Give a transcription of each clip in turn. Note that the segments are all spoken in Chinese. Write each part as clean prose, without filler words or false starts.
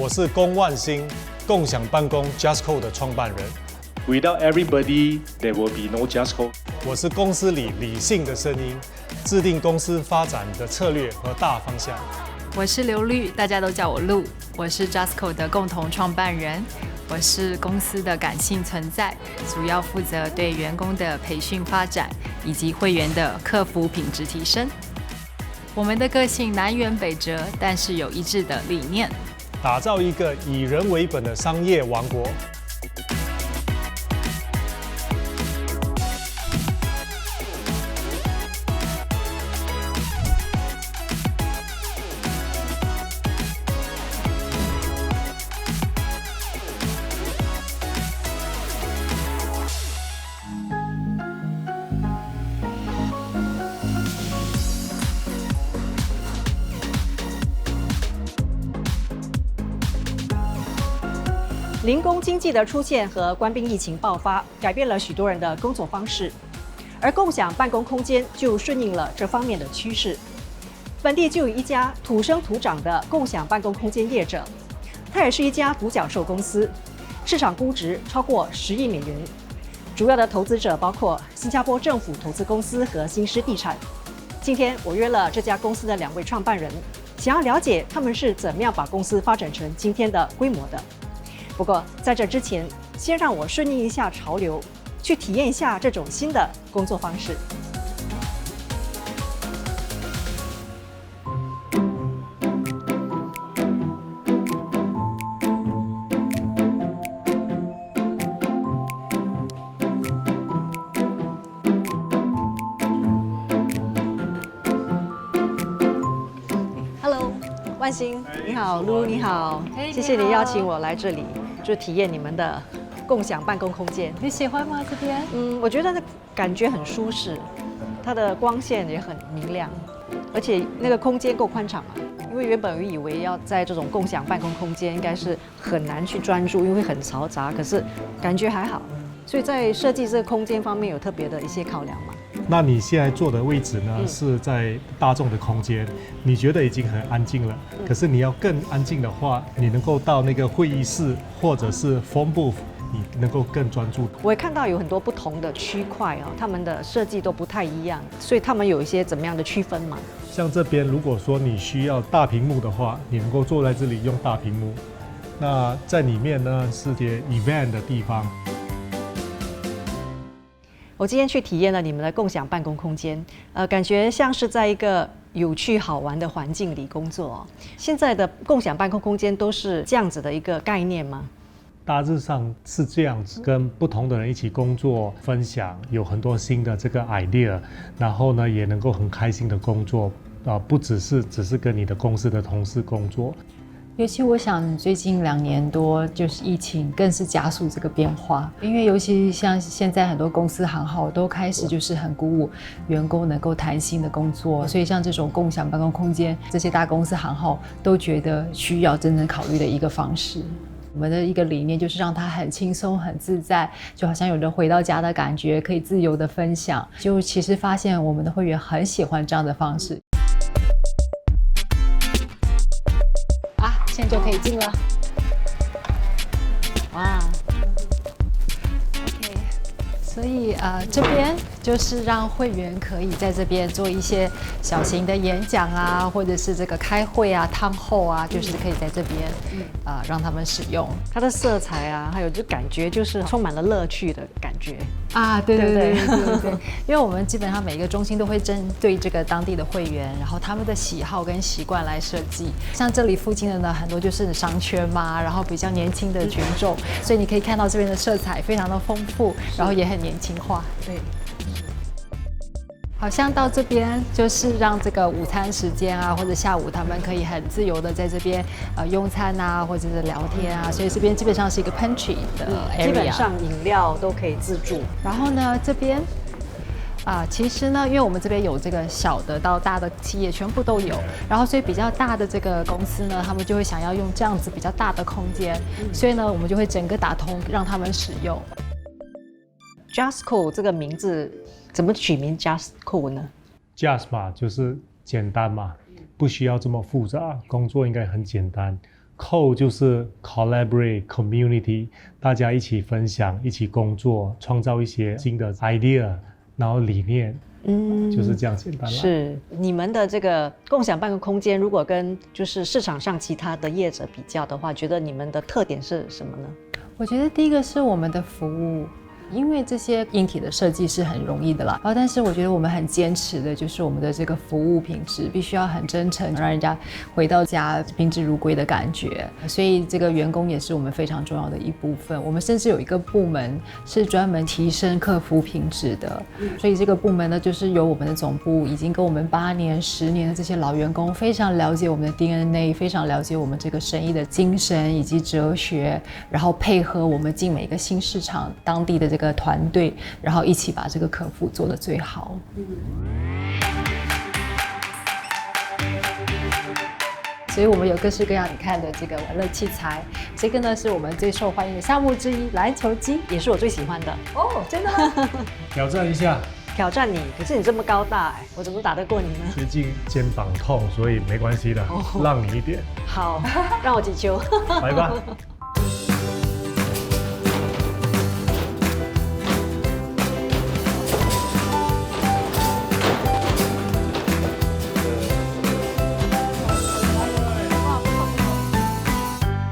我是龚万兴，共享办公 JustCo 的创办人。Without everybody, there will be no JustCo。我是公司里理性的声音，制定公司发展的策略和大方向。我是刘律，大家都叫我陆。我是 JustCo 的共同创办人，我是公司的感性存在，主要负责对员工的培训发展以及会员的客服品质提升。我们的个性南辕北辙，但是有一致的理念。打造一个以人为本的商业王国。零工经济的出现和官兵疫情爆发，改变了许多人的工作方式，而共享办公空间就顺应了这方面的趋势。本地就有一家土生土长的共享办公空间业者，它也是一家独角兽公司，市场估值超过10亿美元。主要的投资者包括新加坡政府投资公司和新狮地产。今天我约了这家公司的2位创办人，想要了解他们是怎么样把公司发展成今天的规模的。不过，在这之前，先让我顺应一下潮流，去体验一下这种新的工作方式。Hello， 万兴，你好，露露你好，谢谢你邀请我来这里。就体验你们的共享办公空间，你喜欢吗？这边？我觉得那感觉很舒适，它的光线也很明亮，而且那个空间够宽敞嘛。因为原本我以为要在这种共享办公空间应该是很难去专注，因为很嘈杂，可是感觉还好。所以在设计这个空间方面有特别的一些考量嘛。那你现在坐的位置呢，是在大众的空间，你觉得已经很安静了。可是你要更安静的话，你能够到那个会议室或者是 phone booth， 你能够更专注。我也看到有很多不同的区块哦，他们的设计都不太一样，所以他们有一些怎么样的区分吗？像这边，如果说你需要大屏幕的话，你能够坐在这里用大屏幕。那在里面呢是些 event 的地方。我今天去体验了你们的共享办公空间，感觉像是在一个有趣好玩的环境里工作。现在的共享办公空间都是这样子的一个概念吗？大致上是这样子，跟不同的人一起工作、分享，有很多新的这个 idea， 然后呢也能够很开心的工作，不只是跟你的公司的同事工作。尤其我想最近2年多就是疫情更是加速这个变化，因为尤其像现在很多公司行号都开始就是很鼓舞员工能够弹性的工作，所以像这种共享办公空间，这些大公司行号都觉得需要真正考虑的一个方式。我们的一个理念就是让它很轻松很自在，就好像有人回到家的感觉，可以自由的分享。就其实发现我们的会员很喜欢这样的方式。现在就可以进了。哇 ，OK， 所以这边就是让会员可以在这边做一些小型的演讲啊，或者是这个开会啊、汤后啊，就是可以在这边让他们使用。它的色彩啊，还有就感觉就是充满了乐趣的感觉啊，对，因为我们基本上每一个中心都会针对这个当地的会员，然后他们的喜好跟习惯来设计。像这里附近的呢，很多就是商圈嘛，然后比较年轻的群众，所以你可以看到这边的色彩非常的丰富，然后也很年轻化。对。好像到这边就是让这个午餐时间啊，或者下午他们可以很自由的在这边用餐啊，或者是聊天啊，所以这边基本上是一个 pantry 的 area， 基本上饮料都可以自助。然后呢，这边其实呢，因为我们这边有这个小的到大的企业全部都有，然后所以比较大的这个公司呢，他们就会想要用这样子比较大的空间，所以呢，我们就会整个打通让他们使用。JustCo 这个名字怎么取名 JustCo 呢 ？Just 嘛，就是简单嘛，不需要这么复杂，工作应该很简单。Co 就是 collaborate community， 大家一起分享，一起工作，创造一些新的 idea， 然后理念，就是这样简单了。是你们的这个共享办公空间，如果跟就是市场上其他的业者比较的话，觉得你们的特点是什么呢？我觉得第一个是我们的服务。因为这些硬体的设计是很容易的啦，但是我觉得我们很坚持的就是我们的这个服务品质必须要很真诚，让人家回到家宾至如归的感觉。所以这个员工也是我们非常重要的一部分。我们甚至有一个部门是专门提升客服品质的，所以这个部门呢，就是由我们的总部已经跟我们8年、10年的这些老员工非常了解我们的 DNA， 非常了解我们这个生意的精神以及哲学，然后配合我们进每一个新市场当地的这个团队，然后一起把这个客服做得最好。所以我们有各式各样你看的这个玩乐器材，这个呢是我们最受欢迎的项目之一，篮球机也是我最喜欢的。哦，真的吗？挑战一下。挑战你，可是你这么高大，我怎么打得过你呢？最近肩膀痛，所以没关系的，让你一点。好，让我击球。来吧。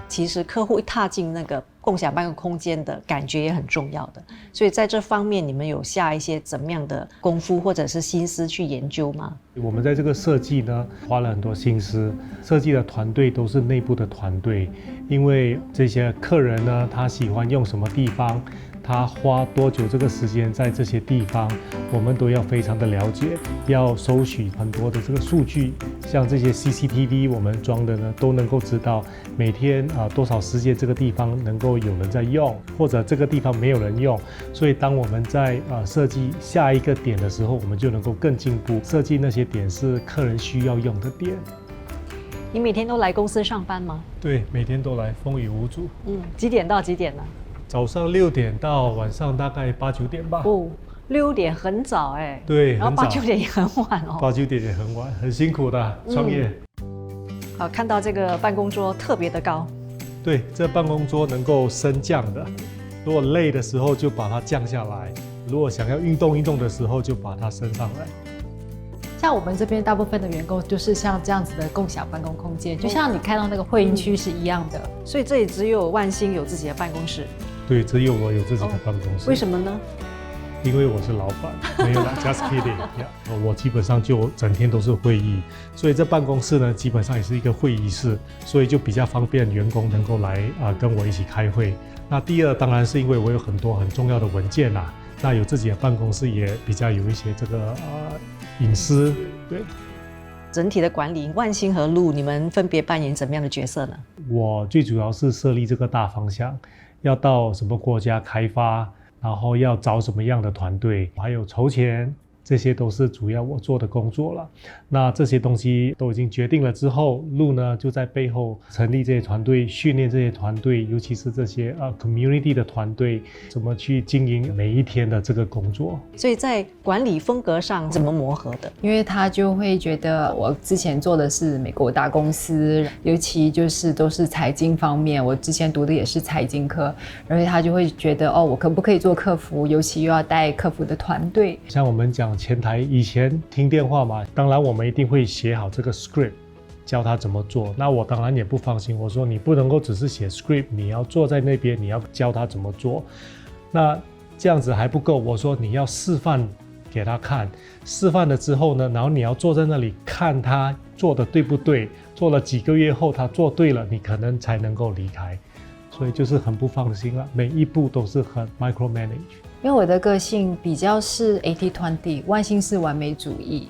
其实客户一踏进那个共享办公空间的感觉也很重要的，所以在这方面你们有下一些怎么样的功夫或者是心思去研究吗？我们在这个设计呢花了很多心思，设计的团队都是内部的团队，因为这些客人呢他喜欢用什么地方，他花多久这个时间在这些地方，我们都要非常的了解，要收取很多的这个数据，像这些 CCTV 我们装的呢都能够知道每天多少时间这个地方能够有人在用，或者这个地方没有人用，所以当我们在设计下一个点的时候，我们就能够更进步，设计那些点是客人需要用的点。你每天都来公司上班吗？对，每天都来，风雨无阻。几点到几点呢？早上6点到晚上大概8、9点吧。哦，6点很早哎。对，然后8、9点也很晚哦。8、9点也很晚，很辛苦的创业。好，看到这个办公桌特别的高。对，这办公桌能够升降的，如果累的时候就把它降下来，如果想要运动的时候就把它升上来。像我们这边大部分的员工就是像这样子的共享办公空间，就像你看到那个会议区是一样的。所以这里只有万兴有自己的办公室。对，只有我有自己的办公室。为什么呢？因为我是老板，没有啦，just kidding。我基本上就整天都是会议，所以这办公室呢，基本上也是一个会议室，所以就比较方便员工能够来跟我一起开会。那第二，当然是因为我有很多很重要的文件啦，那有自己的办公室也比较有一些这个隐私。对，整体的管理，万兴和路，你们分别扮演怎么样的角色呢？我最主要是设立这个大方向，要到什么国家开发，然后要找什么样的团队，还有筹钱，这些都是主要我做的工作了。那这些东西都已经决定了之后，路呢就在背后成立这些团队，训练这些团队，尤其是这些community 的团队，怎么去经营每一天的这个工作。所以在管理风格上怎么磨合的？因为他就会觉得我之前做的是美国大公司，尤其就是都是财经方面，我之前读的也是财经科，而且他就会觉得我可不可以做客服，尤其又要带客服的团队。像我们讲前台以前听电话嘛，当然我们一定会写好这个 script， 教他怎么做。那我当然也不放心，我说你不能够只是写 script， 你要坐在那边，你要教他怎么做。那这样子还不够，我说你要示范给他看，示范了之后呢，然后你要坐在那里看他做的对不对，做了几个月后他做对了，你可能才能够离开。所以就是很不放心了，每一步都是很 micromanage。因为我的个性比较是 80-20， 万兴是完美主义。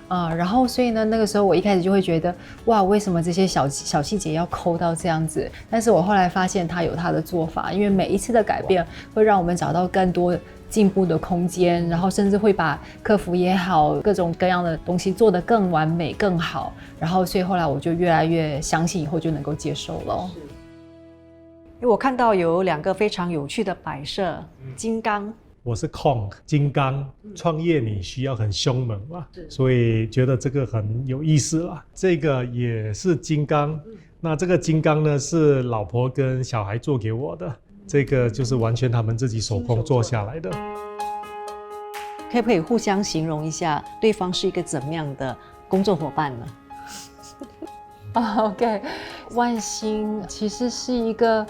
然后所以呢，那个时候我一开始就会觉得，哇，为什么这些小细节要抠到这样子？但是我后来发现他有他的做法，因为每一次的改变会让我们找到更多进步的空间，然后甚至会把客服也好，各种各样的东西做得更完美、更好。然后所以后来我就越来越相信，以后就能够接受了。因为我看到有2个非常有趣的摆设，金刚我是Kong金刚，创业你需要很凶猛嘛，所以觉得这个很有意思啦。这个也是金刚，那这个金刚呢是老婆跟小孩做给我的，这个就是完全他们自己手工做下来的。可不可以互相形容一下对方是一个怎么样的工作伙伴呢？OK， 万兴其实是一个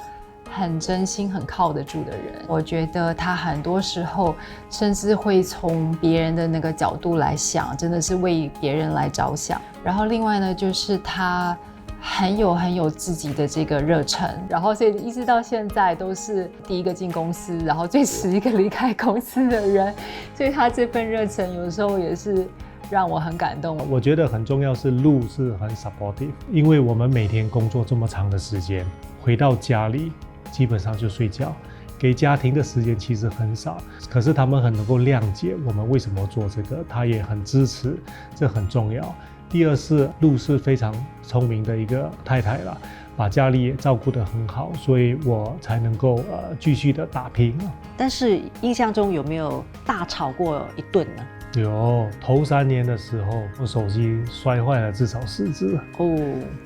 很真心、很靠得住的人。我觉得他很多时候甚至会从别人的那个角度来想，真的是为别人来着想。然后另外呢，就是他很有自己的这个热忱，然后所以一直到现在都是第一个进公司，然后最迟一个离开公司的人，所以他这份热忱有时候也是让我很感动。我觉得很重要是路是很 supportive， 因为我们每天工作这么长的时间，回到家里基本上就睡觉，给家庭的时间其实很少，可是他们很能够谅解我们为什么做这个，他也很支持，这很重要。第二是路是非常聪明的一个太太啦，把家里也照顾得很好，所以我才能够继续的打拼。但是印象中有没有大吵过一顿呢？有，头3年的时候，我手机摔坏了至少4只哦，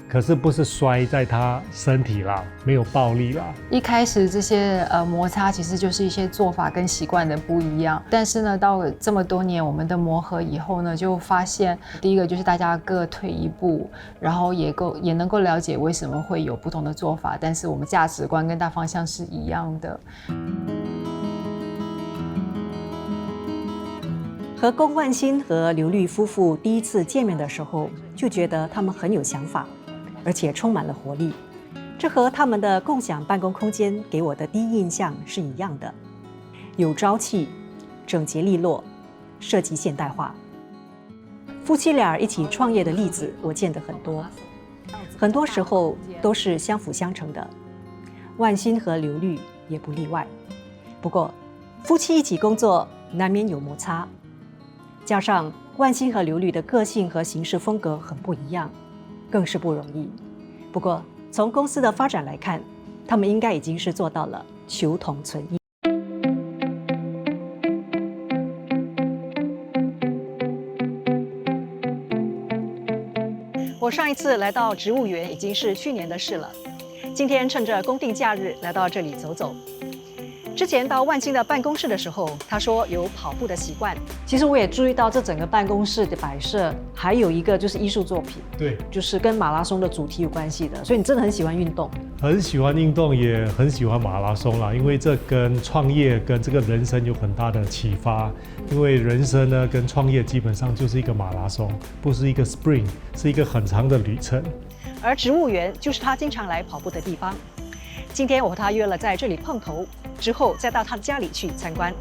可是不是摔在他身体啦，没有暴力啦。一开始这些摩擦其实就是一些做法跟习惯的不一样，但是呢，到了这么多年我们的磨合以后呢，就发现第一个就是大家各退一步，然后也能够了解为什么会有不同的做法，但是我们价值观跟大方向是一样的。和龚万兴和刘律夫妇第一次见面的时候，就觉得他们很有想法，而且充满了活力。这和他们的共享办公空间给我的第一印象是一样的，有朝气，整洁利落，设计现代化。夫妻俩一起创业的例子我见得很多，很多时候都是相辅相成的。万兴和刘律也不例外。不过，夫妻一起工作难免有摩擦。加上万兴和刘律的个性和行事风格很不一样，更是不容易。不过，从公司的发展来看，他们应该已经是做到了求同存异。我上一次来到植物园已经是去年的事了，今天趁着公定假日来到这里走走。之前到万兴的办公室的时候，他说有跑步的习惯。其实我也注意到这整个办公室的摆设，还有一个就是艺术作品，对，就是跟马拉松的主题有关系的。所以你真的很喜欢运动，很喜欢运动，也很喜欢马拉松啦。因为这跟创业跟这个人生有很大的启发。因为人生呢跟创业基本上就是一个马拉松，不是一个 sprint， 是一个很长的旅程。而植物园就是他经常来跑步的地方。今天我和他约了在这里碰头，之后再到他的家里去参观。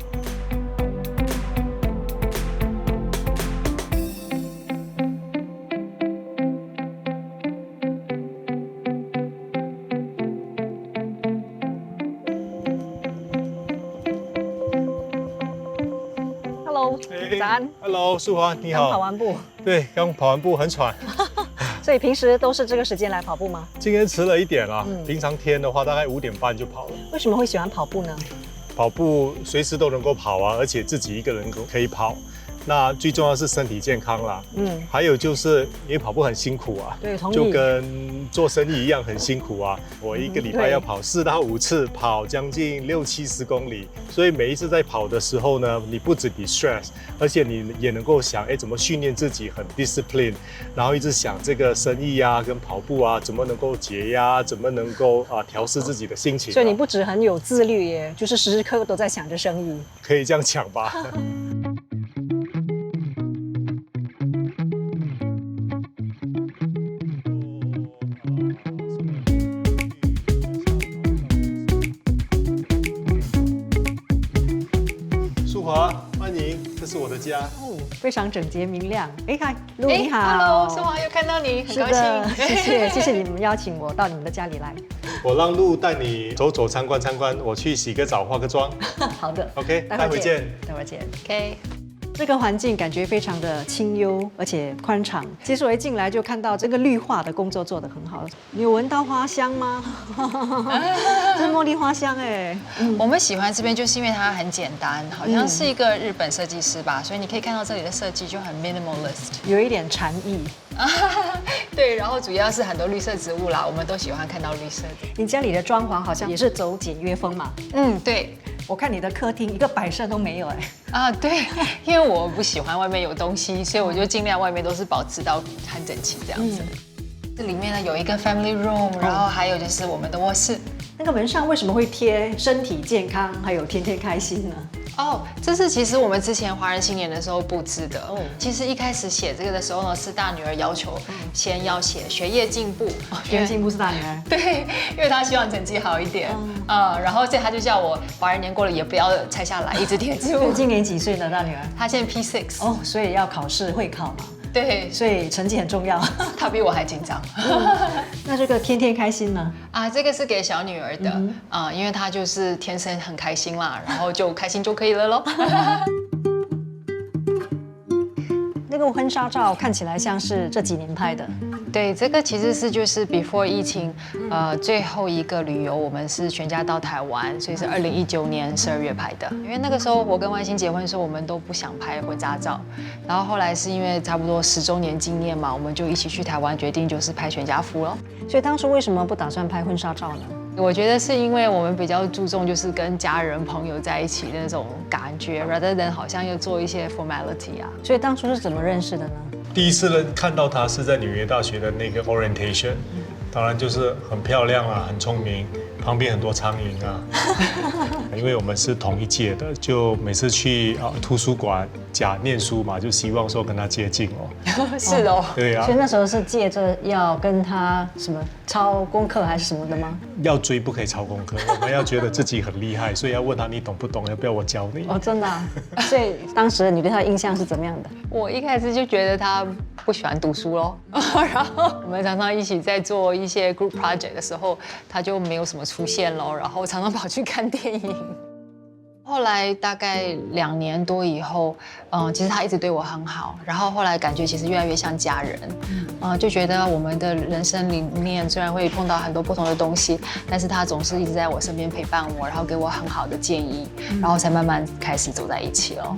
Hello， 早安。Hello， 素华，你好。刚跑完步。对，刚跑完步很喘。所以平时都是这个时间来跑步吗？今天迟了一点啦，平常天的话大概5点半就跑了。为什么会喜欢跑步呢？跑步随时都能够跑啊，而且自己一个人可以跑。那最重要是身体健康啦，还有就是因为跑步很辛苦啊，对，同意，就跟做生意一样很辛苦啊。我一个礼拜要跑4到5次，跑将近60-70公里，所以每一次在跑的时候呢，你不止你 stress， 而且你也能够想，怎么训练自己很 discipline， 然后一直想这个生意啊跟跑步啊怎么能够节压，怎么能够调试自己的心情。所以你不止很有自律耶，就是时时刻刻都在想着生意，可以这样讲吧。欢迎，这是我的家。非常整洁明亮。嗨，陆你好。Hello， 素华又看到你，很高兴。谢谢你们邀请我到你们的家里来。我让陆带你走走参观参观，我去洗个澡化个妆。好的 ，OK， 待会见。待会见。OK。这个环境感觉非常的清幽，而且宽敞。其实我一进来就看到这个绿化的工作做得很好。你有闻到花香吗？这是茉莉花香哎。我们喜欢这边就是因为它很简单，好像是一个日本设计师吧，所以你可以看到这里的设计就很 minimalist， 有一点禅意。对，然后主要是很多绿色植物啦，我们都喜欢看到绿色的。你家里的装潢好像也是走简约风嘛？对。我看你的客厅一个摆设都没有哎。对，因为我不喜欢外面有东西，所以我就尽量外面都是保持到很整齐这样子。这里面呢有一个 family room， 然后还有就是我们的卧室。那个门上为什么会贴身体健康，还有天天开心呢？这是其实我们之前华人新年的时候布置的。其实一开始写这个的时候呢，是大女儿要求先要写学业进步，学业进步是大女儿。对，因为她希望成绩好一点。然后所以她就叫我华人年过了也不要拆下来，一直贴住。今年几岁呢，大女儿？她现在 P6。所以要考试会考嘛。对，所以成绩很重要。她比我还紧张。那这个天天开心呢？这个是给小女儿的。因为她就是天生很开心啦，然后就开心就可以了咯。那个婚纱照看起来像是这几年拍的。对，这个其实是就是 before 疫情，最后一个旅游，我们是全家到台湾，所以是2019年12月拍的。因为那个时候我跟万兴结婚的时候，我们都不想拍婚纱照，然后后来是因为差不多10周年纪念嘛，我们就一起去台湾，决定就是拍全家福咯。所以当初为什么不打算拍婚纱照呢？我觉得是因为我们比较注重就是跟家人朋友在一起的那种感觉 ，rather than 好像要做一些 formality 啊。所以当初是怎么认识的呢？第一次看到她是在纽约大学的那个 orientation， 当然就是很漂亮啊，很聪明，旁边很多苍蝇啊。因为我们是同一届的，就每次去图书馆念书嘛，就希望说跟她接近哦。是哦。对啊。所以那时候是借着要跟她什么抄功课还是什么的吗？要追不可以抄功课，我们要觉得自己很厉害，所以要问她你懂不懂，要不要我教你？真的啊。所以当时你对她的印象是怎么样的？我一开始就觉得她不喜欢读书咯，然后我们常常一起在做一些 group project 的时候，她就没有什么出现咯，然后常常跑去看电影。后来大概2年多以后，其实他一直对我很好，然后后来感觉其实越来越像家人，就觉得我们的人生里面虽然会碰到很多不同的东西，但是他总是一直在我身边陪伴我，然后给我很好的建议，然后才慢慢开始走在一起了。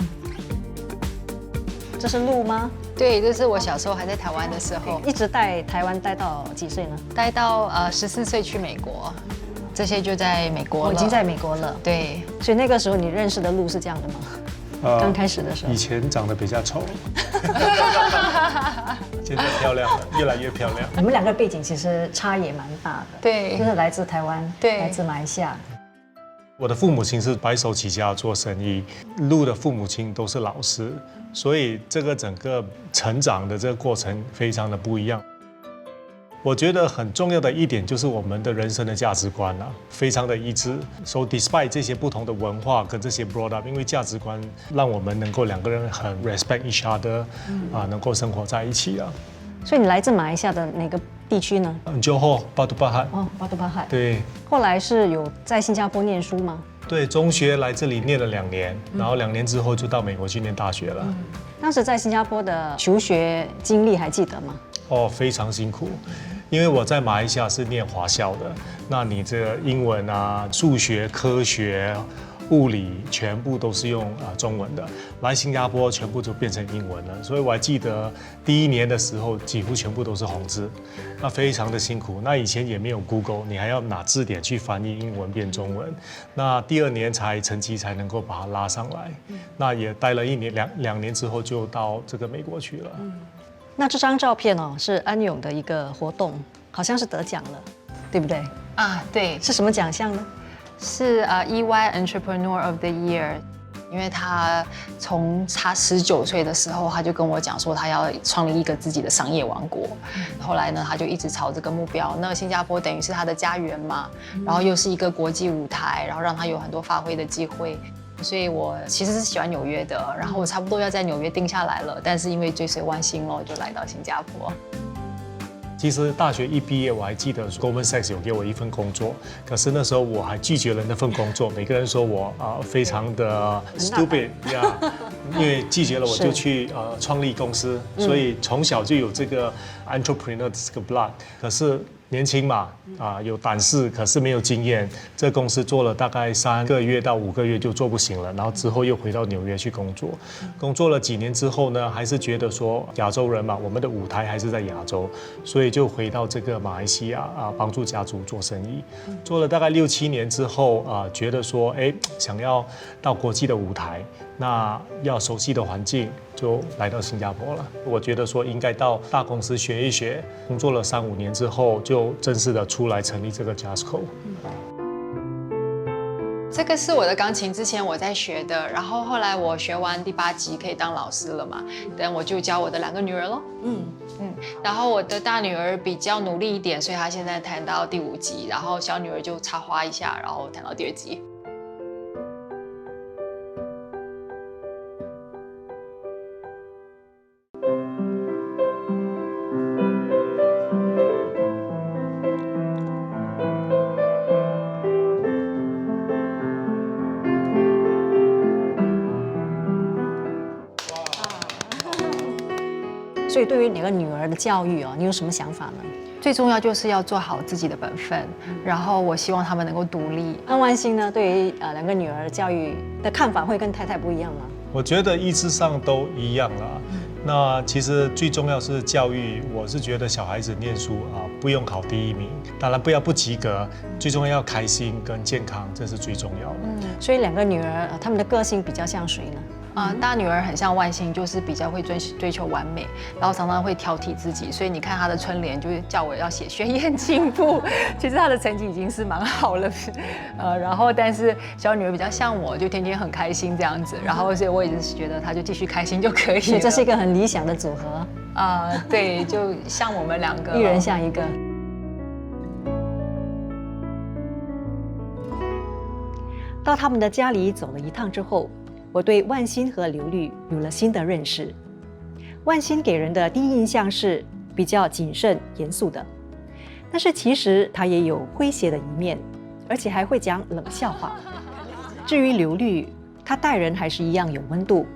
这是路吗？对，这是我小时候还在台湾的时候，一直带台湾带到几岁呢？带到14岁去美国。这些就在美国了，已经在美国了。对，所以那个时候你认识的路是这样的吗？刚开始的时候，以前长得比较丑，现在漂亮了，越来越漂亮。我们2个背景其实差也蛮大的，对，就是来自台湾，对，来自马来西亚。我的父母亲是白手起家做生意，陆的父母亲都是老师，所以这个整个成长的这个过程非常的不一样。我觉得很重要的一点就是我们的人生的价值观啊，非常的一致。So despite 这些不同的文化跟这些 brought up， 因为价值观让我们能够2个人很 respect each other，能够生活在一起啊。所以你来自马来西亚的哪个地区呢？Johor巴都巴海。巴都巴海。对。后来是有在新加坡念书吗？对，中学来这里念了2年，然后2年之后就到美国去念大学了。当时在新加坡的求学经历还记得吗？非常辛苦，因为我在马来西亚是念华校的，那你这个英文啊、数学、科学、物理全部都是用中文的，来新加坡全部都变成英文了，所以我还记得第1年的时候几乎全部都是红字，那非常的辛苦。那以前也没有 Google， 你还要拿字典去翻译英文变中文，那第2年成绩才能够把它拉上来，那也待了1年2年之后就到这个美国去了。那这张照片是安永的一个活动，好像是得奖了，对不对？对，是什么奖项呢？是EY Entrepreneur of the Year。因为他从他19岁的时候，他就跟我讲说他要创立一个自己的商业王国。后来呢，他就一直朝这个目标。那新加坡等于是他的家园嘛，然后又是一个国际舞台，然后让他有很多发挥的机会。所以我其实是喜欢纽约的，然后我差不多要在纽约定下来了，但是因为追随万兴咯，就来到新加坡。其实大学一毕业，我还记得 Goldman Sachs 有给我一份工作，可是那时候我还拒绝了那份工作。每个人说我非常的 stupid 呀，因为拒绝了我就去创立公司，所以从小就有这个 entrepreneur 的这个 blood。可是年轻嘛，有胆识，可是没有经验。这公司做了大概3个月到5个月就做不行了，然后之后又回到纽约去工作。工作了几年之后呢，还是觉得说亚洲人嘛，我们的舞台还是在亚洲，所以就回到这个马来西亚帮助家族做生意。做了大概6、7年之后觉得说，想要到国际的舞台，那要熟悉的环境，就来到新加坡了。我觉得说应该到大公司学一学。工作了3、5年之后，就正式的出来成立这个 Jasco。这个是我的钢琴，之前我在学的，然后后来我学完第8级可以当老师了嘛，但我就教我的2个女儿咯。然后我的大女儿比较努力一点，所以她现在弹到第5级，然后小女儿就插花一下，然后弹到第2级。所以对于2个女儿的教育你有什么想法呢？最重要就是要做好自己的本分，然后我希望她们能够独立。那万欣呢？对于2个女儿教育的看法会跟太太不一样吗？我觉得意志上都一样啦。那其实最重要是教育，我是觉得小孩子念书不用考第1名，当然不要不及格，最重要要开心跟健康，这是最重要的。所以2个女儿她们的个性比较像谁呢？大女儿很像万欣，就是比较会追求完美，然后常常会挑剔自己，所以你看她的春联就是叫我要写学业进步，其实她的成绩已经是蛮好了，然后但是小女儿比较像我，就天天很开心这样子，然后所以我也是觉得她就继续开心就可以了。所以这是一个很理想的组合对，就像我们2个，一人像一个。到他们的家里走了一趟之后，我对万欣和刘律有了新的认识。万欣给人的第一印象是比较谨慎严肃的，但是其实他也有诙谐的一面，而且还会讲冷笑话。至于刘律，他待人还是一样有温度。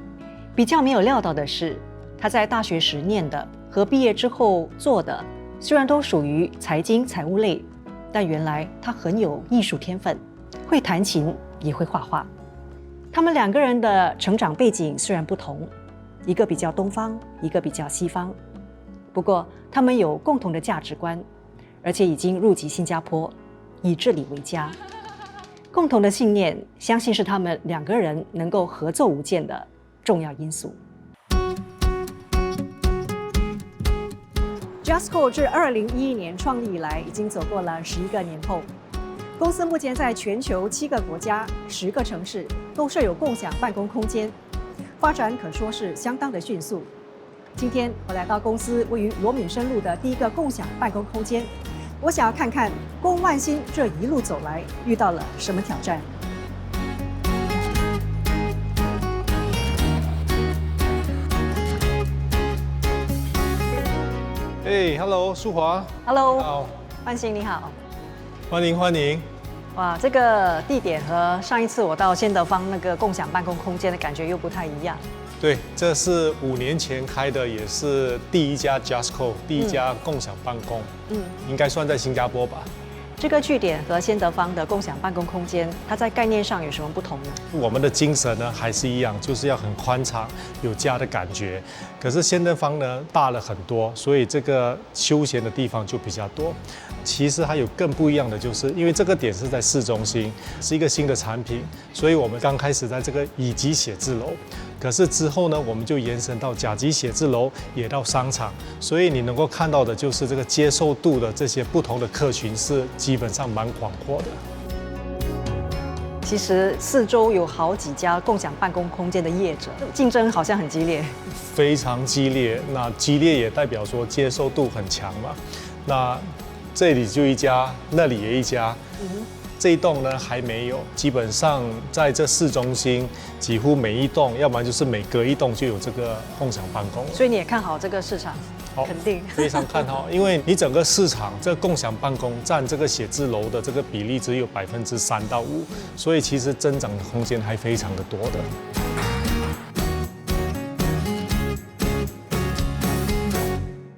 比较没有料到的是，他在大学时念的和毕业之后做的虽然都属于财经财务类，但原来他很有艺术天分，会弹琴也会画画。他们2个人的成长背景虽然不同，一个比较东方，一个比较西方，不过他们有共同的价值观，而且已经入籍新加坡，以这里为家。共同的信念，相信是他们2个人能够合作无间的重要因素。Jasco 自2011年创立以来，已经走过了11个年头。公司目前在全球7个国家、10个城市都设有共享办公空间，发展可说是相当的迅速。今天我来到公司位于罗敏生路的第一个共享办公空间，我想要看看龚万欣这一路走来遇到了什么挑战。Hello， 淑华。Hello， 好，万欣你好。欢迎欢迎。哇，这个地点和上一次我到先德坊那个共享办公空间的感觉又不太一样。对，这是5年前开的，也是第一家 Jasco， 第一家共享办公，应该算在新加坡吧。这个据点和先德坊的共享办公空间，它在概念上有什么不同呢？我们的精神呢还是一样，就是要很宽敞，有家的感觉。可是先德坊呢大了很多，所以这个休闲的地方就比较多。其实还有更不一样的，就是因为这个点是在市中心，是一个新的产品，所以我们刚开始在这个乙级写字楼。可是之后呢，我们就延伸到甲级写字楼，也到商场，所以你能够看到的就是这个接受度的这些不同的客群是基本上蛮广阔的。其实四周有好几家共享办公空间的业者，竞争好像很激烈，非常激烈。那激烈也代表说接受度很强嘛。那这里就一家，那里也一家。这一栋呢还没有，基本上在这市中心，几乎每一栋，要不然就是每隔一栋就有这个共享办公了。所以你也看好这个市场？好，肯定非常看好，因为你整个市场这共享办公占这个写字楼的这个比例只有3%到5%，所以其实增长的空间还非常的多的。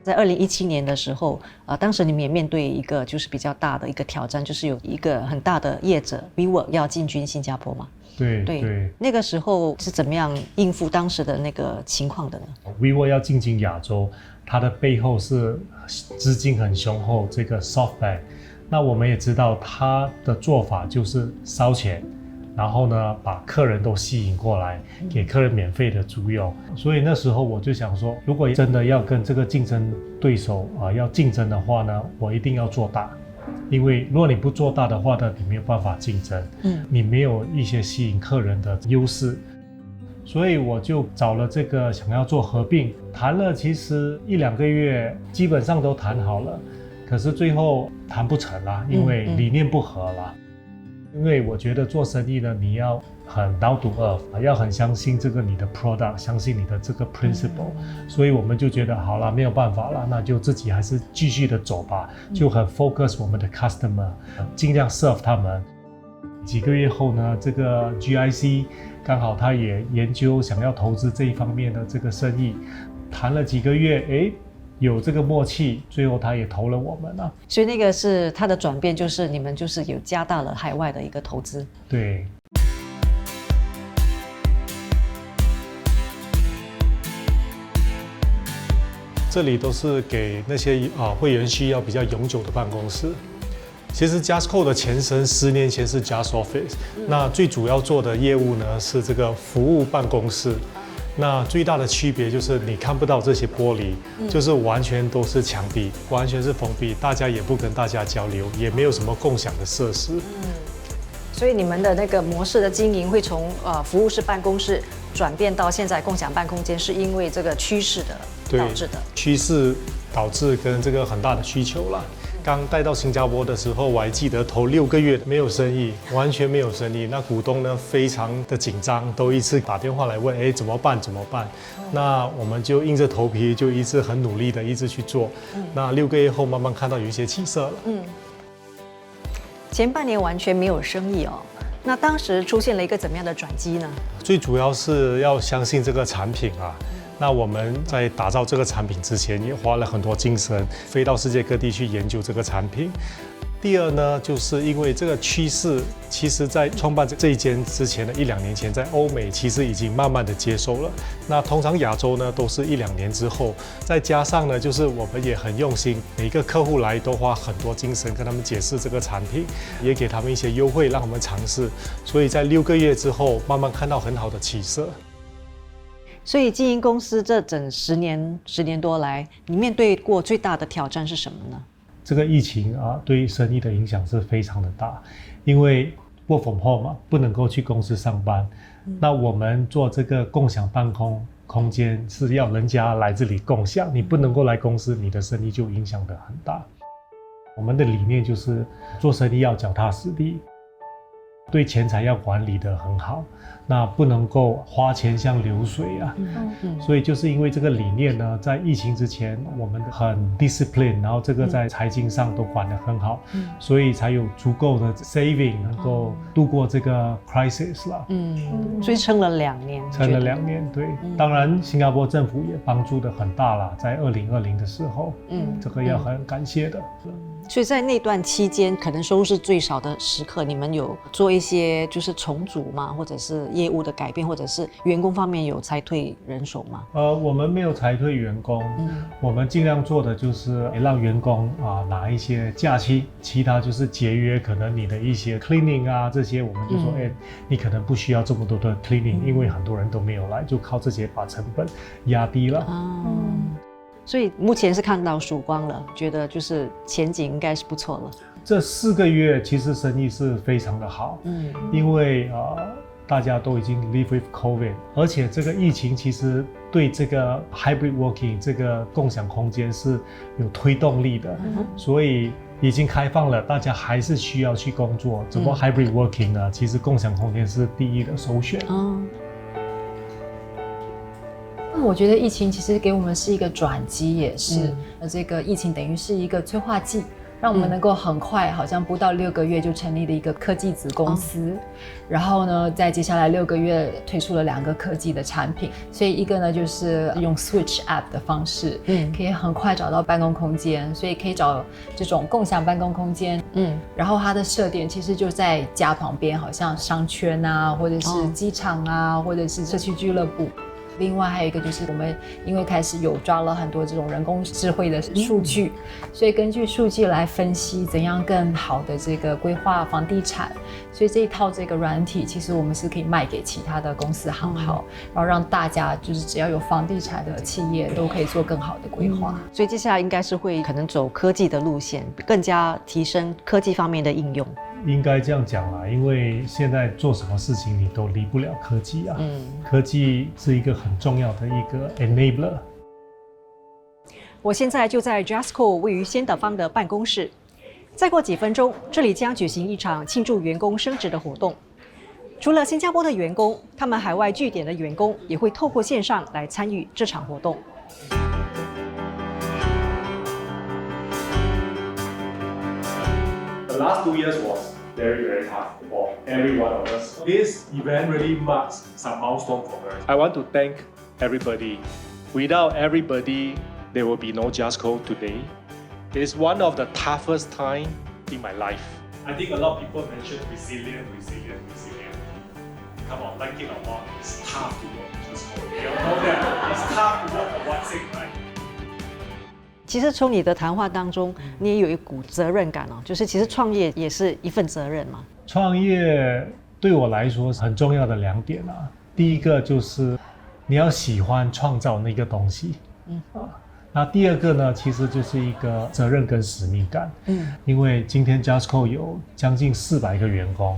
在2017年的时候，当时你们也面对一个就是比较大的一个挑战，就是有一个很大的业者 WeWork 要进军新加坡嘛。对，那个时候是怎么样应付当时的那个情况的呢？ WeWork 要进军亚洲，它的背后是资金很雄厚，这个 SoftBank。那我们也知道它的做法就是烧钱，然后呢把客人都吸引过来，给客人免费的租用。所以那时候我就想说，如果真的要跟这个竞争对手要竞争的话呢，我一定要做大。因为如果你不做大的话呢，你没有办法竞争，你没有一些吸引客人的优势，所以我就找了这个想要做合并，谈了其实1-2个月，基本上都谈好了，可是最后谈不成啦，因为理念不合啦。因为我觉得做生意呢，你要很down to earth，要很相信这个你的 product， 相信你的这个 principle，所以我们就觉得好了，没有办法了，那就自己还是继续的走吧，就很 focus 我们的 customer， 尽量 serve 他们。几个月后呢，这个 GIC 刚好他也研究想要投资这一方面的这个生意，谈了几个月，有这个默契，最后他也投了我们了。所以那个是它的转变，就是你们就是有加大了海外的一个投资。对。这里都是给那些会员需要比较永久的办公室。其实 Jasco 的前身10年前是 Just Office，那最主要做的业务呢是这个服务办公室。那最大的区别就是你看不到这些玻璃，就是完全都是墙壁，完全是封闭，大家也不跟大家交流，也没有什么共享的设施。所以你们的那个模式的经营会从服务式办公室转变到现在共享办空间，是因为这个趋势的导致的。趋势导致跟这个很大的需求啦。刚带到新加坡的时候，我还记得头6个月没有生意，完全没有生意。那股东呢非常的紧张，都一直打电话来问，怎么办？那我们就硬着头皮，就一直很努力的一直去做。那6个月后，慢慢看到有一些起色了。前半年完全没有生意哦，那当时出现了一个怎么样的转机呢？最主要是要相信这个产品啊。那我们在打造这个产品之前，也花了很多精神，飞到世界各地去研究这个产品。第二呢，就是因为这个趋势，其实在创办这一间之前的1-2年前，在欧美其实已经慢慢的接受了。那通常亚洲呢，都是1-2年之后。再加上呢，就是我们也很用心，每个客户来都花很多精神跟他们解释这个产品，也给他们一些优惠，让他们尝试。所以在6个月之后，慢慢看到很好的起色。所以经营公司这整10年多来，你面对过最大的挑战是什么呢？这个疫情对生意的影响是非常的大，因为 work from home 嘛，不能够去公司上班。那我们做这个共享办公空间是要人家来这里共享，你不能够来公司，你的生意就影响得很大。我们的理念就是做生意要脚踏实地，对钱财要管理得很好，那不能够花钱像流水啊。所以就是因为这个理念呢，在疫情之前我们很 discipline， 然后这个在财经上都管得很好，所以才有足够的 saving 能够度过这个 crisis 啦。所以撑了2年。撑了2年，对。当然新加坡政府也帮助得很大啦，在2020的时候，这个要很感谢的。所以在那段期间，可能收入是最少的时刻，你们有做一些就是重组吗？或者是业务的改变，或者是员工方面有裁退人手吗？我们没有裁退员工，我们尽量做的就是让员工拿一些假期，其他就是节约可能你的一些 cleaning 这些，我们就说你可能不需要这么多的 cleaning，因为很多人都没有来，就靠这些把成本压低了。所以目前是看到曙光了，觉得就是前景应该是不错了。这4个月其实生意是非常的好，因为大家都已经 live with COVID， 而且这个疫情其实对这个 hybrid working 这个共享空间是有推动力的，所以已经开放了，大家还是需要去工作。怎么 hybrid working 呢？其实共享空间是第一的首选。我觉得疫情其实给我们是一个转机，也是这个疫情等于是一个催化剂，让我们能够很快，好像不到6个月就成立了一个科技子公司，然后呢，在接下来6个月推出了2个科技的产品。所以一个呢就是用 Switch App 的方式，可以很快找到办公空间，所以可以找这种共享办公空间，然后它的设点其实就在家旁边，好像商圈啊，或者是机场啊，或者是社区俱乐部。另外还有一个就是我们因为开始有抓了很多这种人工智慧的数据，所以根据数据来分析怎样更好的这个规划房地产，所以这一套这个软体其实我们是可以卖给其他的公司行号，然后让大家就是只要有房地产的企业都可以做更好的规划。所以接下来应该是会可能走科技的路线，更加提升科技方面的应用。应该这样讲啦，因为现在做什么事情你都离不了科技啊。科技是一个很重要的一个 enabler。我现在就在 Jasco 位于先德坊的办公室，再过几分钟，这里将举行一场庆祝员工升职的活动。除了新加坡的员工，他们海外据点的员工也会透过线上来参与这场活动。The last 2 years was very tough for every one of us. This event really marks some milestone for us. I want to thank everybody. Without everybody, there will be no Jasco today. It is one of the toughest time in my life. I think a lot of people mention resilient. Come on, like it or not, it's tough to work in Jasco. You all know that it's tough to work for one thing, right? 其实从你的谈话当中，你也有一股责任感哦，就是其实创业也是一份责任嘛。创业对我来说很重要的2点啊，第一个就是你要喜欢创造那个东西，那第二个呢，其实就是一个责任跟使命感，因为今天 Jasco 有将近400个员工，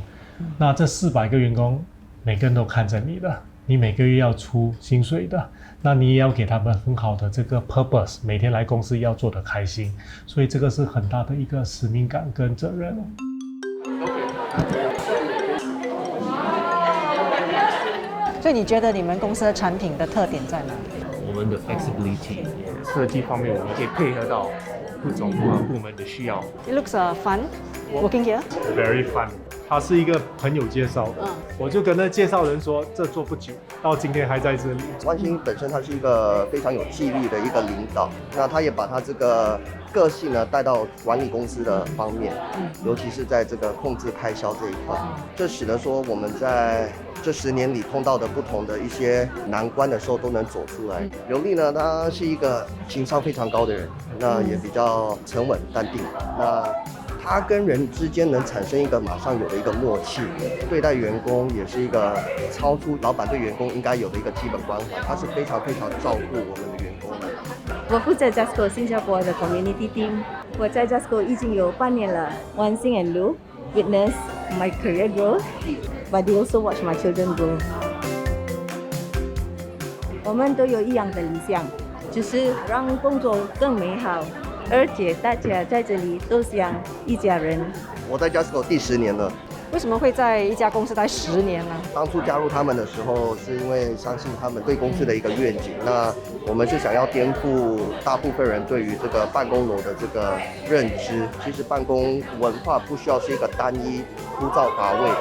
那这400个员工每个人都看着你的，你每个月要出薪水的。那你也要给他们很好的这个 purpose， 每天来公司要做得开心，所以这个是很大的一个使命感跟责任。所以你觉得你们公司的产品的特点在哪里？我们的 flexibility 设计方面，我们可以配合到不同部门的需要。It looks fun working here. Very fun。他是一个朋友介绍的，我就跟那介绍人说，这做不久，到今天还在这里。万兴本身他是一个非常有纪律的一个领导，那他也把他这个个性呢带到管理公司的方面，尤其是在这个控制开销这一块，这使得说我们在这10年里碰到的不同的一些难关的时候都能走出来。刘丽呢，他是一个情商非常高的人，那也比较沉稳淡定，那他跟人之间能产生一个马上有的一个默契，对待员工也是一个超出老板对员工应该有的一个基本关怀，他是非常照顾我们的员工的。我负责 Jasco 新加坡的 Community Team， 我在 Jasco 已经有8年了。Wan Sing and Lu witness my career growth, but they also watch my children grow. 我们都有一样的理想，就是让工作更美好。而且大家在这里都像一家人。我在 Jasco 第10年了。为什么会在一家公司待10年呢？当初加入他们的时候，是因为相信他们对公司的一个愿景。那我们是想要颠覆大部分人对于这个办公楼的这个认知。其实办公文化不需要是一个单一、枯燥乏味的。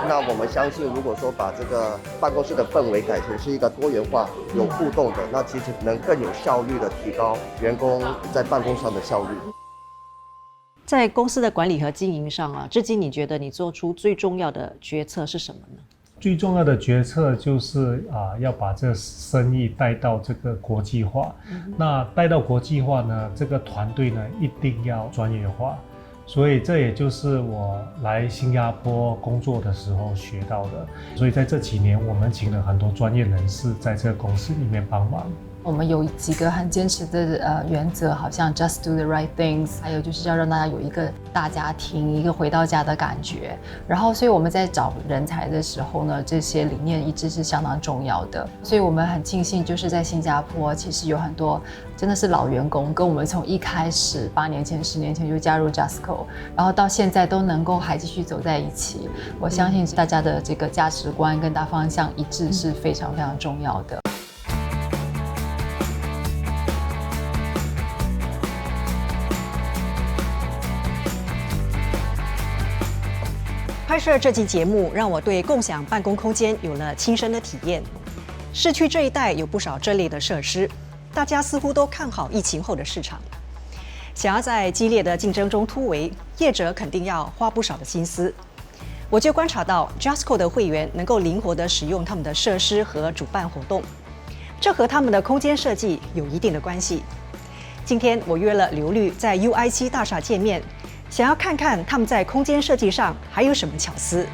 那我们相信，如果说把这个办公室的氛围改成是一个多元化、有互动的，那其实能更有效率的提高员工在办公上的效率。在公司的管理和经营上啊，至今你觉得你做出最重要的决策是什么呢？最重要的决策就是要把这生意带到这个国际化。那带到国际化呢，这个团队呢一定要专业化。所以这也就是我来新加坡工作的时候学到的。所以在这几年，我们请了很多专业人士在这个公司里面帮忙。我们有几个很坚持的原则，好像 just do the right things， 还有就是要让大家有一个大家庭，一个回到家的感觉。然后，所以我们在找人才的时候呢，这些理念一直是相当重要的。所以我们很庆幸，就是在新加坡，其实有很多真的是老员工，跟我们从一开始8年前、10年前就加入 Jasco， 然后到现在都能够还继续走在一起。我相信大家的这个价值观跟大方向一致是非常非常重要的。拍摄这期节目，让我对共享办公空间有了亲身的体验。市区这一带有不少这类的设施，大家似乎都看好疫情后的市场。想要在激烈的竞争中突围，业者肯定要花不少的心思。我就观察到 Justco 的会员能够灵活地使用他们的设施和主办活动，这和他们的空间设计有一定的关系。今天我约了刘律在 UIC 大厦见面，想要看看他们在空间设计上还有什么巧思。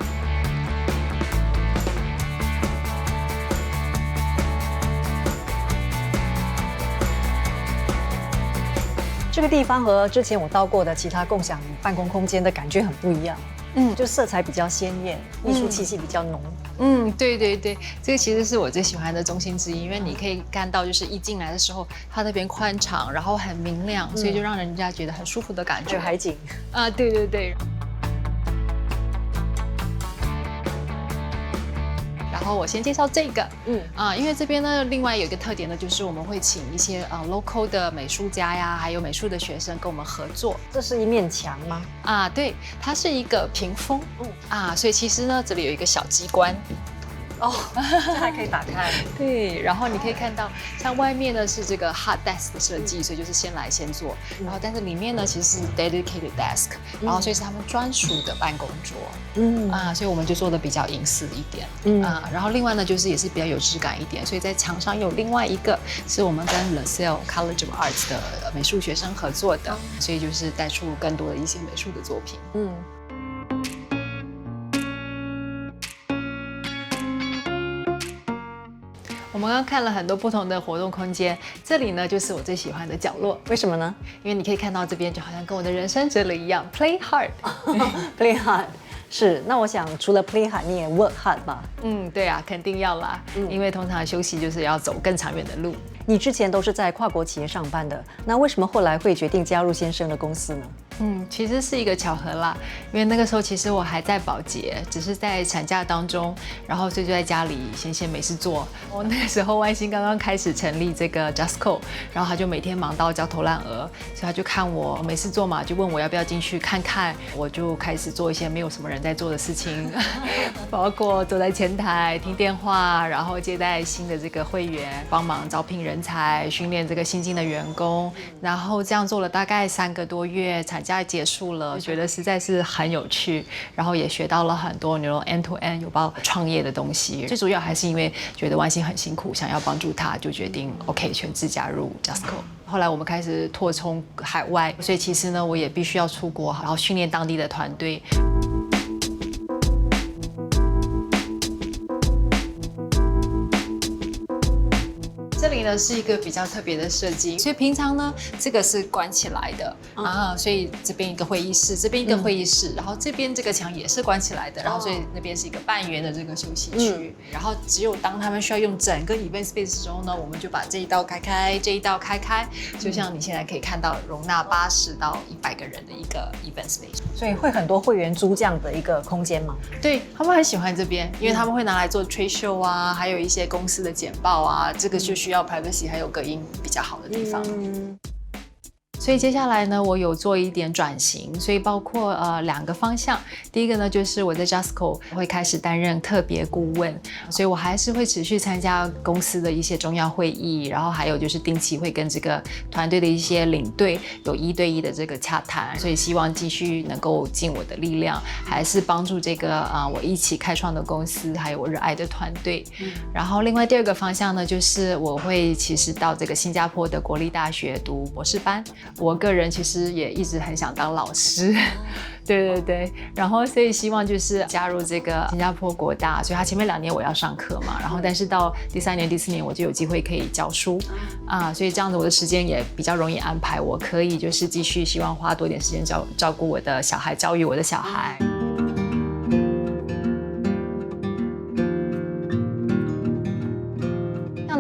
这个地方和之前我到过的其他共享办公空间的感觉很不一样，就色彩比较鲜艳，艺术气息比较浓。对对对，这个其实是我最喜欢的中心之一，因为你可以看到，就是一进来的时候，它那边宽敞，然后很明亮，所以就让人家觉得很舒服的感觉。海景啊，对对对。然后我先介绍这个，因为这边呢，另外有一个特点呢，就是我们会请一些local 的美术家呀，还有美术的学生跟我们合作。这是一面墙吗？啊，对，它是一个屏风，所以其实呢，这里有一个小机关。这还可以打开。对，然后你可以看到，像外面呢是这个 hard desk 的设计，所以就是先来先做。然后，但是里面呢其实是 dedicated desk，然后所以是他们专属的办公桌。所以我们就做的比较隐私一点。然后另外呢就是也是比较有质感一点，所以在墙上有另外一个是我们跟 LaSalle College of Arts 的美术学生合作的，所以就是带出更多的一些美术的作品。我们刚刚看了很多不同的活动空间，这里呢就是我最喜欢的角落。为什么呢？因为你可以看到这边就好像跟我的人生哲理一样 ，play hard，play hard。是，那我想除了 play hard， 你也 work hard 吧？对啊，肯定要啦。因为通常休息就是要走更长远的路。你之前都是在跨国企业上班的，那为什么后来会决定加入先生的公司呢？其实是一个巧合啦，因为那个时候其实我还在保洁，只是在产假当中，然后所以就在家里闲闲没事做。我那个时候万兴刚刚开始成立这个 Justco， 然后他就每天忙到焦头烂额，所以他就看我没事做嘛，就问我要不要进去看看。我就开始做一些没有什么人在做的事情，包括坐在前台听电话，然后接待新的这个会员，帮忙招聘人才，训练这个新进的员工，然后这样做了大概3个多月，产假结束了，觉得实在是很有趣，然后也学到了很多end to end 有包创业的东西。最主要还是因为觉得万兴很辛苦，想要帮助他，就决定 OK 全资加入 Justco。后来我们开始拓充海外，所以其实呢，我也必须要出国，然后训练当地的团队。这里呢是一个比较特别的设计，所以平常呢这个是关起来的所以这边一个会议室，这边一个会议室，然后这边这个墙也是关起来的，然后所以那边是一个半圆的这个休息区，然后只有当他们需要用整个 event space 的时候呢，我们就把这一道开开，这一道开开，就像你现在可以看到容纳80到100个人的一个 event space。所以会很多会员租这样的一个空间吗？对，他们很喜欢这边，因为他们会拿来做 trade show 啊，还有一些公司的简报啊，这个就需要 privacy 还有隔音比较好的地方。所以接下来呢，我有做一点转型，所以包括2个方向。第一个呢，就是我在 Justco 会开始担任特别顾问，所以我还是会持续参加公司的一些重要会议，然后还有就是定期会跟这个团队的一些领队有1对1的这个洽谈，所以希望继续能够尽我的力量，还是帮助这个我一起开创的公司，还有我热爱的团队。然后另外第2个方向呢，就是我会其实到这个新加坡的国立大学读博士班。我个人其实也一直很想当老师，对对对，然后所以希望就是加入这个新加坡国大，所以他前面2年我要上课嘛，然后但是到第3年、第4年我就有机会可以教书所以这样子我的时间也比较容易安排，我可以就是继续希望花多点时间照顾我的小孩，教育我的小孩。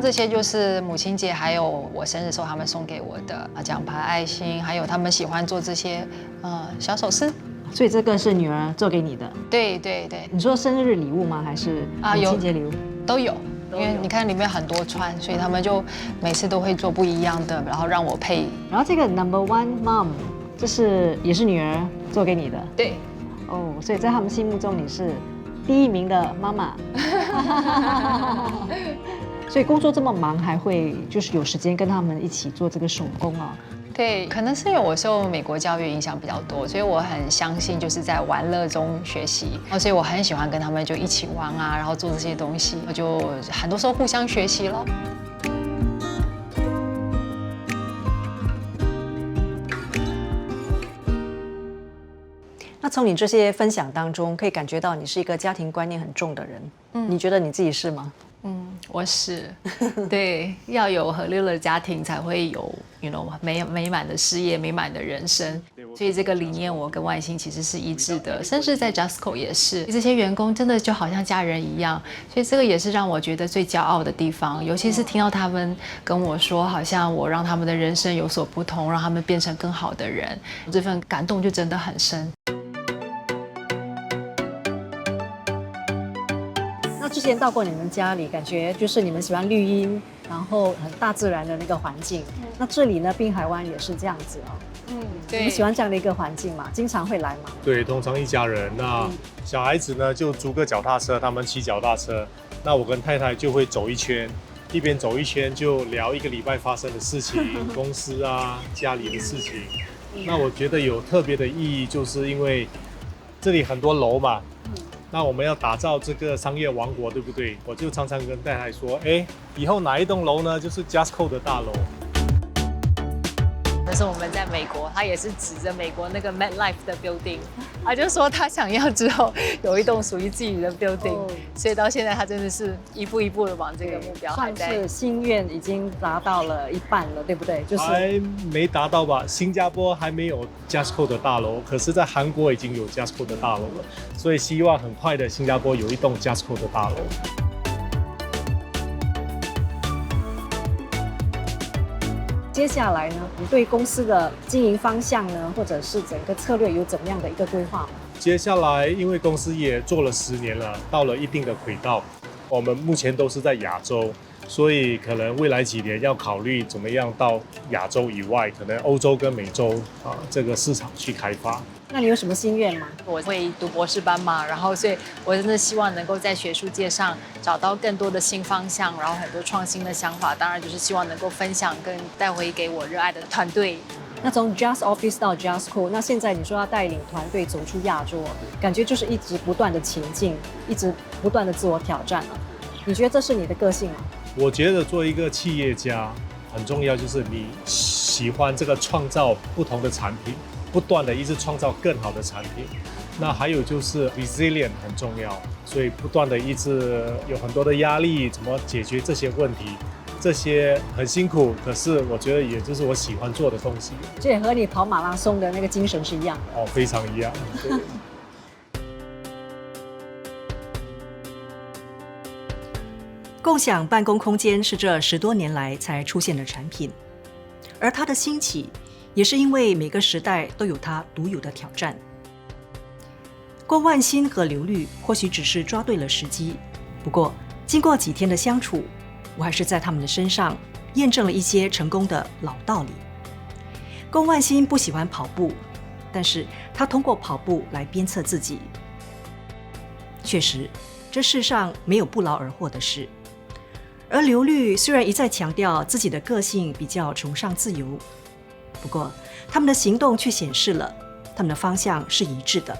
这些就是母亲节还有我生日时候他们送给我的奖牌、爱心，还有他们喜欢做这些小首饰。所以这个是女儿做给你的？对对对。你说生日礼物吗？还是母亲节礼物？都有，因为你看里面很多串，所以他们就每次都会做不一样的，然后让我配。然后这个 No. 1 Mom， 这是也是女儿做给你的？对。哦，所以在他们心目中你是第一名的妈妈。所以工作这么忙，还会就是有时间跟他们一起做这个手工啊。对，可能是因为我受美国教育影响比较多，所以我很相信就是在玩乐中学习，所以我很喜欢跟他们就一起玩啊，然后做这些东西，我就很多时候互相学习咯。那从你这些分享当中，可以感觉到你是一个家庭观念很重的人。你觉得你自己是吗？我是，对，要有和乐的家庭才会有美满的事业、美满的人生。所以这个理念我跟万兴其实是一致的，甚至在 Justco 也是，这些员工真的就好像家人一样。所以这个也是让我觉得最骄傲的地方，尤其是听到他们跟我说，好像我让他们的人生有所不同，让他们变成更好的人，这份感动就真的很深。之前到过你们家里，感觉就是你们喜欢绿荫，然后很大自然的那个环境。那这里呢，滨海湾也是这样子哦。对，你们喜欢这样的一个环境吗？经常会来吗？对，通常一家人，那小孩子呢就租个脚踏车，他们骑脚踏车，那我跟太太就会走一圈，一边走一圈就聊一个礼拜发生的事情，公司啊、家里的事情。那我觉得有特别的意义，就是因为这里很多楼嘛。那我们要打造这个商业王国，对不对？我就常常跟太太说，以后哪一栋楼呢，就是 Justco 的大楼。那时候我们在美国，他也是指着美国那个 MetLife 的 building， 他就说他想要之后有一栋属于自己的 building，所以到现在他真的是一步一步的往这个目标还在。算是心愿已经达到了一半了，对不对？就是还没达到吧？新加坡还没有 Justco 的大楼，可是在韩国已经有 Justco 的大楼了，所以希望很快的新加坡有一栋 Justco 的大楼。接下来呢，你对公司的经营方向呢，或者是整个策略有怎么样的一个规划吗？接下来，因为公司也做了10年了，到了一定的轨道，我们目前都是在亚洲，所以可能未来几年要考虑怎么样到亚洲以外，可能欧洲跟美洲这个市场去开发。那你有什么心愿吗？我会读博士班嘛，然后所以我真的希望能够在学术界上找到更多的新方向，然后很多创新的想法，当然就是希望能够分享跟带回给我热爱的团队。那从 Just Office 到 Justco， 那现在你说要带领团队走出亚洲，感觉就是一直不断的前进，一直不断的自我挑战了。你觉得这是你的个性吗？我觉得做一个企业家很重要，就是你喜欢这个创造不同的产品，不断的一直创造更好的产品。那还有就是 resilient 很重要，所以不断的一直有很多的压力，怎么解决这些问题，这些很辛苦，可是我觉得也就是我喜欢做的东西。这也和你跑马拉松的那个精神是一样的。非常一样。对。共享办公空间是这10多年来才出现的产品，而它的兴起也是因为每个时代都有它独有的挑战。郭万新和刘律或许只是抓对了时机，不过经过几天的相处，我还是在他们的身上验证了一些成功的老道理。郭万新不喜欢跑步，但是他通过跑步来鞭策自己。确实，这世上没有不劳而获的事。而刘律虽然一再强调自己的个性比较崇尚自由，不过他们的行动却显示了他们的方向是一致的，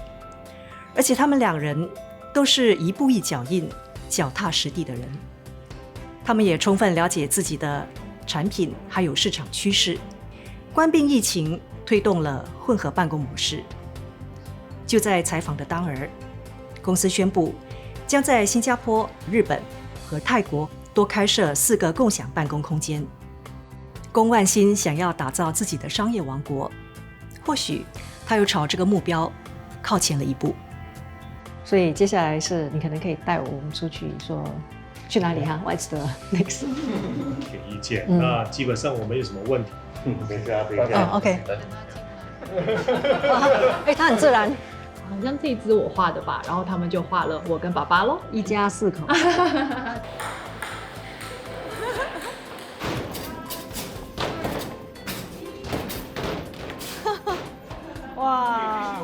而且他们2人都是一步一脚印、脚踏实地的人。他们也充分了解自己的产品还有市场趋势。关闭疫情推动了混合办公模式。就在采访的当儿，公司宣布将在新加坡、日本和泰国多开设4个共享办公空间。龚万新想要打造自己的商业王国，或许他又朝这个目标靠前了一步。所以接下来是你可能可以带我们出去，说去哪里哈 ？What's the next？ 给意见。那基本上我们有什么问题？等一下。OK。他很自然。好像这一支我画的吧，然后他们就画了我跟爸爸咯，一家4口。哇！